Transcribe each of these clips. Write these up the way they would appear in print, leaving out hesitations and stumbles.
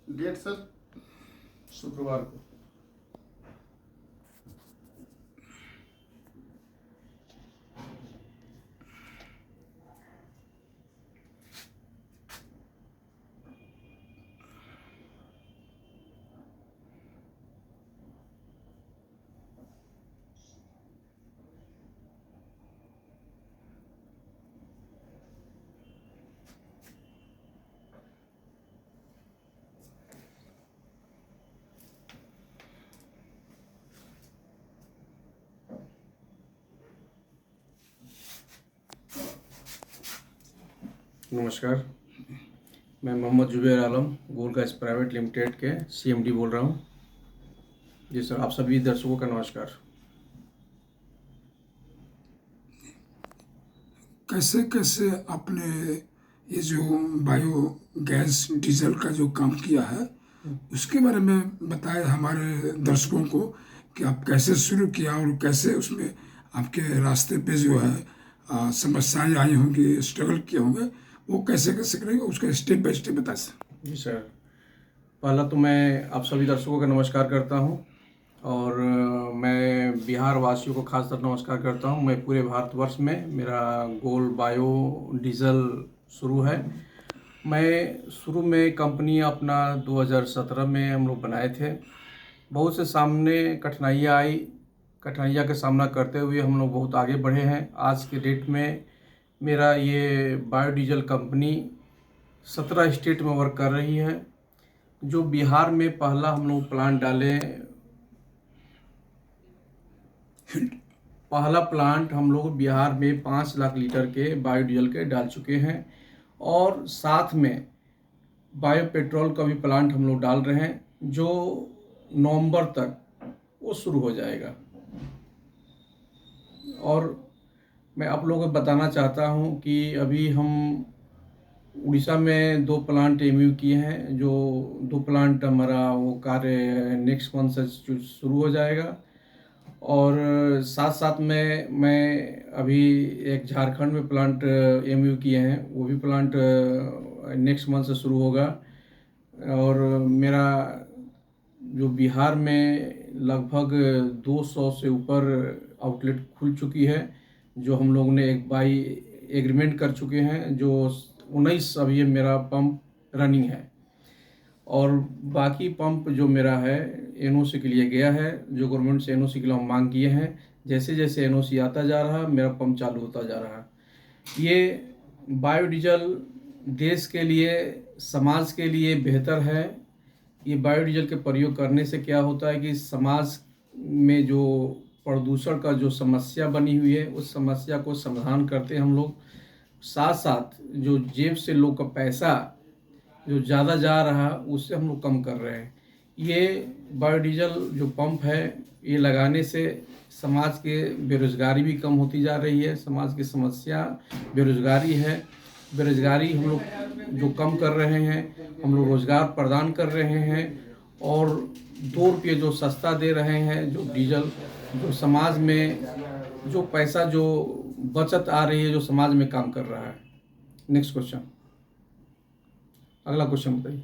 Date sir? शुक्रवार को। नमस्कार, मैं मोहम्मद जुबैर आलम गोल गैस प्राइवेट लिमिटेड के CMD बोल रहा हूँ। जी सर, आप सभी दर्शकों का नमस्कार। कैसे कैसे आपने ये जो बायो गैस डीजल का जो काम किया है उसके बारे में बताएं हमारे दर्शकों को कि आप कैसे शुरू किया और कैसे उसमें आपके रास्ते पे जो है समस्याएं आई होंगी, स्ट्रगल किए होंगे, वो कैसे कैसे करेंगे उसका स्टेप बाय स्टेप बता सकते। जी सर, पहला तो मैं आप सभी दर्शकों का नमस्कार करता हूँ और मैं बिहार वासियों को खासकर नमस्कार करता हूँ। मैं पूरे भारतवर्ष में मेरा गोल बायो डीजल शुरू है। मैं शुरू में कंपनी अपना 2017 में हम लोग बनाए थे। बहुत से सामने कठिनाइयाँ का सामना करते हुए हम लोग बहुत आगे बढ़े हैं। आज के डेट में मेरा ये बायोडीजल कंपनी 17 स्टेट में वर्क कर रही है। जो बिहार में पहला हम लोग प्लांट डाले, पहला प्लांट हम लोग बिहार में 5 लाख लीटर के बायोडीजल के डाल चुके हैं और साथ में बायो पेट्रोल का भी प्लांट हम लोग डाल रहे हैं, जो नवंबर तक वो शुरू हो जाएगा। और मैं आप लोगों को बताना चाहता हूं कि अभी हम उड़ीसा में 2 प्लांट MOU किए हैं। जो 2 प्लांट हमारा वो कार्य नेक्स्ट मंथ से शुरू हो जाएगा। और साथ साथ में मैं अभी एक झारखंड में प्लांट MOU किए हैं, वो भी प्लांट नेक्स्ट मंथ से शुरू होगा। और मेरा जो बिहार में लगभग 200 से ऊपर आउटलेट खुल चुकी है, जो हम लोग ने एक बाई एग्रीमेंट कर चुके हैं, जो 19 अभी मेरा पंप रनिंग है। और बाकी पंप जो मेरा है NOC के लिए गया है, जो गवर्नमेंट से NOC के लिए हम मांग किए हैं। जैसे जैसे NOC आता जा रहा है मेरा पंप चालू होता जा रहा है। ये बायोडीजल देश के लिए, समाज के लिए बेहतर है। ये बायोडीजल के प्रयोग करने से क्या होता है कि समाज में जो प्रदूषण का जो समस्या बनी हुई है उस समस्या को समाधान करते हैं हम लोग। साथ साथ जो जेब से लोग का पैसा जो ज़्यादा जा रहा उससे हम लोग कम कर रहे हैं। ये बायोडीजल जो पंप है ये लगाने से समाज के बेरोज़गारी भी कम होती जा रही है। समाज की समस्या बेरोज़गारी है। बेरोज़गारी हम लोग जो कम कर रहे हैं, हम लोग रोज़गार प्रदान कर रहे हैं। और 2 रुपये जो सस्ता दे रहे हैं, जो डीजल, जो समाज में जो पैसा जो बचत आ रही है, जो समाज में काम कर रहा है। नेक्स्ट क्वेश्चन, अगला क्वेश्चन बताइए।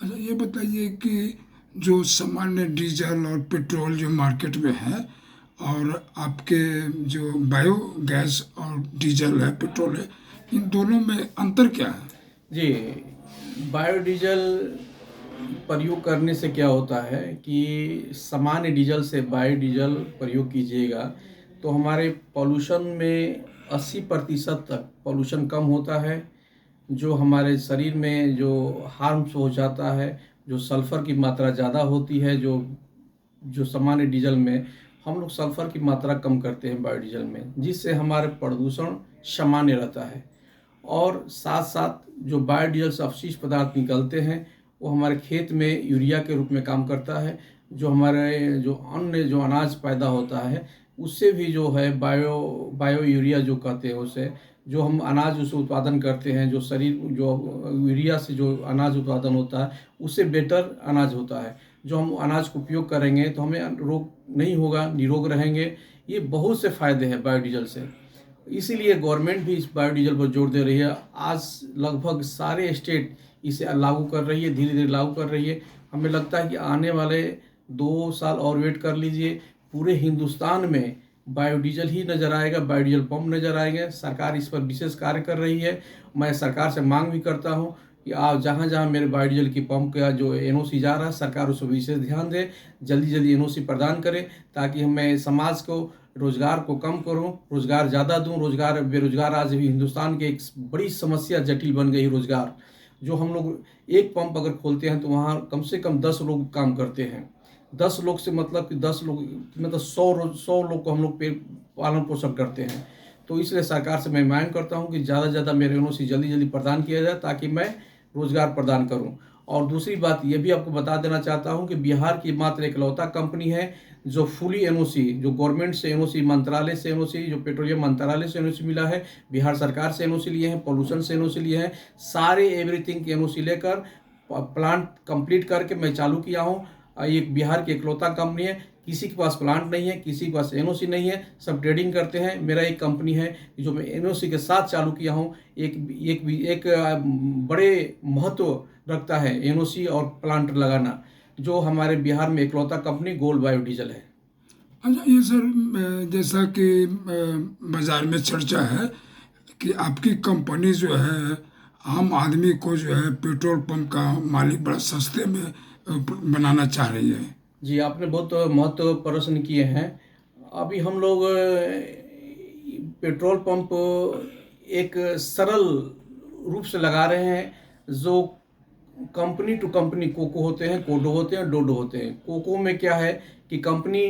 अच्छा, ये बताइए कि जो सामान्य डीजल और पेट्रोल जो मार्केट में है और आपके जो बायो गैस और डीजल है, पेट्रोल है, इन दोनों में अंतर क्या है? जी, बायोडीजल प्रयोग करने से क्या होता है कि सामान्य डीजल से बायोडीजल प्रयोग कीजिएगा तो हमारे पॉल्यूशन में 80% तक पॉल्यूशन कम होता है। जो हमारे शरीर में जो हार्म्स हो जाता है, जो सल्फ़र की मात्रा ज़्यादा होती है, जो सामान्य डीजल में हम लोग सल्फ़र की मात्रा कम करते हैं बायोडीजल में, जिससे हमारे प्रदूषण सामान्य रहता है। और साथ साथ जो बायोडीजल से अपशिष्ट पदार्थ निकलते हैं वो हमारे खेत में यूरिया के रूप में काम करता है। जो हमारे जो अन्य जो अनाज पैदा होता है उससे भी जो है बायो यूरिया जो कहते हैं, उसे जो हम अनाज उसे उत्पादन करते हैं, जो शरीर जो यूरिया से जो अनाज उत्पादन होता है उससे बेटर अनाज होता है। जो हम अनाज को उपयोग करेंगे तो हमें रोग नहीं होगा, निरोग रहेंगे। ये बहुत से फ़ायदे हैं बायोडीजल से। इसीलिए गवर्नमेंट भी इस बायोडीजल पर जोर दे रही है। आज लगभग सारे स्टेट इसे लागू कर रही है, धीरे धीरे लागू कर रही है। हमें लगता है कि आने वाले 2 साल और वेट कर लीजिए, पूरे हिंदुस्तान में बायोडीजल ही नज़र आएगा, बायोडीजल पंप नज़र आएंगे। सरकार इस पर विशेष कार्य कर रही है। मैं सरकार से मांग भी करता हूँ कि आप जहाँ जहाँ मेरे बायोडीजल की पंप का जो एनओसी जा रहा है, सरकार उस पर विशेष ध्यान दे, जल्दी जल्दी एनओसी प्रदान करे, ताकि मैं समाज को, रोज़गार को कम करूं, रोज़गार ज़्यादा दूं। रोज़गार, बेरोज़गार आज भी हिंदुस्तान की एक बड़ी समस्या जटिल बन गई रोज़गार। जो हम लोग एक पंप अगर खोलते हैं तो वहाँ कम से कम 10 लोग काम करते हैं। 10 लोग से मतलब कि 10 लोग मतलब 100 लोग को हम लोग पालन पोषण करते हैं। तो इसलिए सरकार से मैं मांग करता हूँ कि ज़्यादा से ज़्यादा मेरे एनओसी जल्दी जल्दी प्रदान किया जाए, ताकि मैं रोज़गार प्रदान करूं। और दूसरी बात ये भी आपको बता देना चाहता हूं कि बिहार की मात्र इकलौता कंपनी है जो फुली एनओसी, जो गवर्नमेंट से एनओसी, मंत्रालय से एनओसी, जो पेट्रोलियम मंत्रालय से एनओसी मिला है, बिहार सरकार से एनओसी लिए हैं, पॉल्यूशन से एनओसी लिए हैं, सारे एवरीथिंग की एनओसी लेकर प्लांट कंप्लीट करके मैं चालू किया हूँ। ये बिहार की इकलौता कंपनी है। किसी के पास प्लांट नहीं है, किसी के पास एनओसी नहीं है, सब ट्रेडिंग करते हैं। मेरा एक कंपनी है जो मैं एनओसी के साथ चालू किया हूँ। एक बड़े महत्व रखता है एनओसी और प्लांट लगाना, जो हमारे बिहार में इकलौता कंपनी गोल्ड बायोडीजल है। अच्छा, ये सर जैसा कि बाजार में चर्चा है कि आपकी कंपनी जो है आम आदमी को जो है पेट्रोल पंप का मालिक बड़ा सस्ते में बनाना चाह रही है। जी, आपने बहुत महत्व प्रश्न किए हैं। अभी हम लोग पेट्रोल पंप एक सरल रूप से लगा रहे हैं, जो कंपनी टू कंपनी कोको होते हैं, कोडो होते हैं, डोडो होते हैं। कोको में क्या है कि कंपनी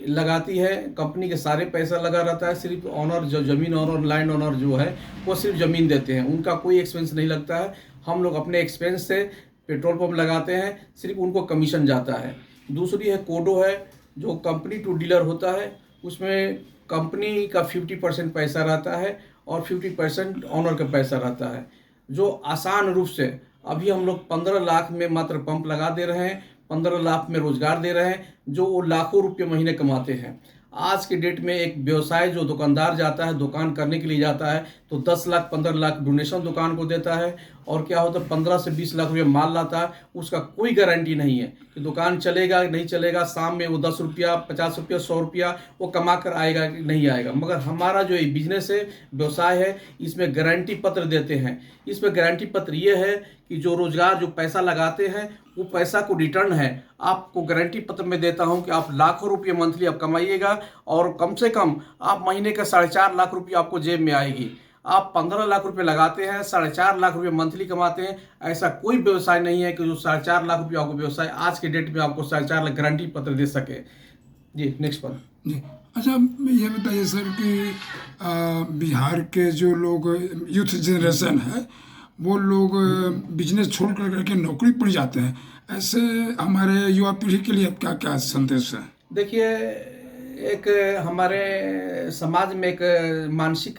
लगाती है, कंपनी के सारे पैसा लगा रहता है, सिर्फ ऑनर, जो ज़मीन ऑनर, लैंड ऑनर जो है, वो सिर्फ ज़मीन देते हैं, उनका कोई एक्सपेंस नहीं लगता है। हम लोग अपने एक्सपेंस से पेट्रोल पंप लगाते हैं, सिर्फ उनको कमीशन जाता है। दूसरी है कोडो है, जो कंपनी टू डीलर होता है। उसमें कंपनी का 50% पैसा रहता है और 50% ऑनर का पैसा रहता है। जो आसान रूप से अभी हम लोग 15 लाख में मात्र पंप लगा दे रहे हैं, 15 लाख में रोजगार दे रहे हैं, जो वो लाखों रुपये महीने कमाते हैं। आज के डेट में एक व्यवसाय, जो दुकानदार जाता है, दुकान करने के लिए जाता है, तो 10 लाख 15 लाख डोनेशन दुकान को देता है, और क्या होता है 15 से 20 लाख रुपये माल लाता है। उसका कोई गारंटी नहीं है कि दुकान चलेगा नहीं चलेगा, शाम में वो 10 रुपया, 50 रुपया, 100 रुपया वो कमा कर आएगा कि नहीं आएगा। मगर हमारा जो ये बिजनेस है, व्यवसाय है, इसमें गारंटी पत्र देते हैं। इसमें गारंटी पत्र ये है कि जो रोजगार, जो पैसा लगाते हैं, वो पैसा को रिटर्न है। आपको गारंटी पत्र में देता हूं कि आप लाखों रुपये मंथली आप कमाइएगा, और कम से कम आप महीने का 4.5 लाख रुपये आपको जेब में आएगी। आप 15 लाख रुपये लगाते हैं, 4.5 लाख रुपये मंथली कमाते हैं। ऐसा कोई व्यवसाय नहीं है कि जो 4.5 लाख रुपये आपको व्यवसाय आज के डेट में आपको 4.5 लाख गारंटी पत्र दे सके। जी, नेक्स्ट पर। जी, अच्छा, ये बताइए सर कि बिहार के जो लोग यूथ जनरेशन है, वो लोग बिजनेस छोड़ करके नौकरी पर जाते हैं। ऐसे हमारे युवा पीढ़ी के लिए क्या क्या संदेश है? देखिए, एक हमारे समाज में एक मानसिक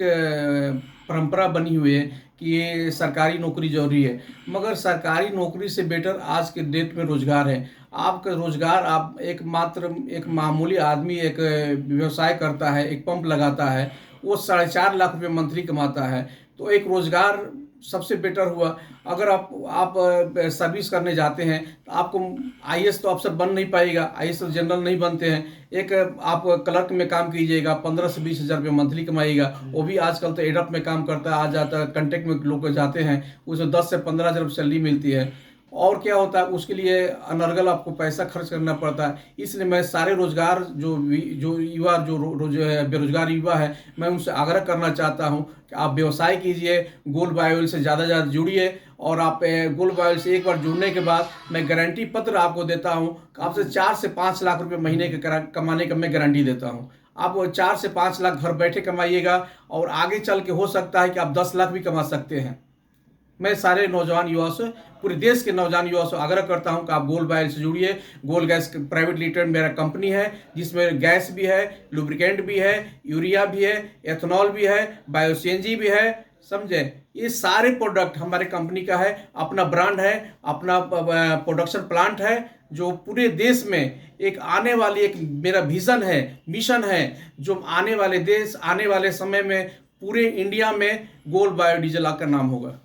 परंपरा बनी हुई है कि ये सरकारी नौकरी जरूरी है, मगर सरकारी नौकरी से बेटर आज के डेट में रोजगार है। आपका रोजगार, आप एक मामूली आदमी एक व्यवसाय करता है, एक पंप लगाता है, वो 4.5 लाख रुपये मंथली कमाता है, तो एक रोजगार सबसे बेटर हुआ। अगर आप सर्विस करने जाते हैं तो आपको आईएएस तो अफसर बन नहीं पाएगा, आईएएस तो जनरल नहीं बनते हैं। एक आप क्लर्क में काम कीजिएगा, 15 से 20 हज़ार रुपये मंथली कमाइएगा। वो भी आजकल तो एडअप में काम करता है, आ जाता है, कंटेक्ट में लोग जाते हैं, उसमें 10 से 15 हज़ार रुपये सैलरी मिलती है। और क्या होता है, उसके लिए अनर्गल आपको पैसा खर्च करना पड़ता है। इसलिए मैं सारे रोजगार, जो युवा, जो है बेरोजगार युवा है, मैं उनसे आग्रह करना चाहता हूं कि आप व्यवसाय कीजिए, गोल्ड बायोल से ज़्यादा जुड़िए। और आप गोल्ड बायोल से एक बार जुड़ने के बाद मैं गारंटी पत्र आपको देता हूं कि आपसे 4 से 5 लाख रुपये महीने के कमाने का मैं गारंटी देता हूं। आप 4 से 5 लाख घर बैठे कमाइएगा, और आगे चल के हो सकता है कि आप 10 लाख भी कमा सकते हैं। मैं सारे नौजवान युवाओं से, पूरे देश के नौजवान युवाओं से आग्रह करता हूं कि आप गोल्ड बायोल से जुड़िए। गोल्ड गैस प्राइवेट लिमिटेड मेरा कंपनी है, जिसमें गैस भी है, लुब्रिकेंट भी है, यूरिया भी है, एथेनॉल भी है, बायो सीएनजी भी है, समझे। ये सारे प्रोडक्ट हमारे कंपनी का है, अपना ब्रांड है, अपना प्रोडक्शन प्लांट है, जो पूरे देश में एक आने वाली, एक मेरा विजन है, मिशन है, जो आने वाले देश, आने वाले समय में पूरे इंडिया में गोल्ड बायोडीजल का नाम होगा।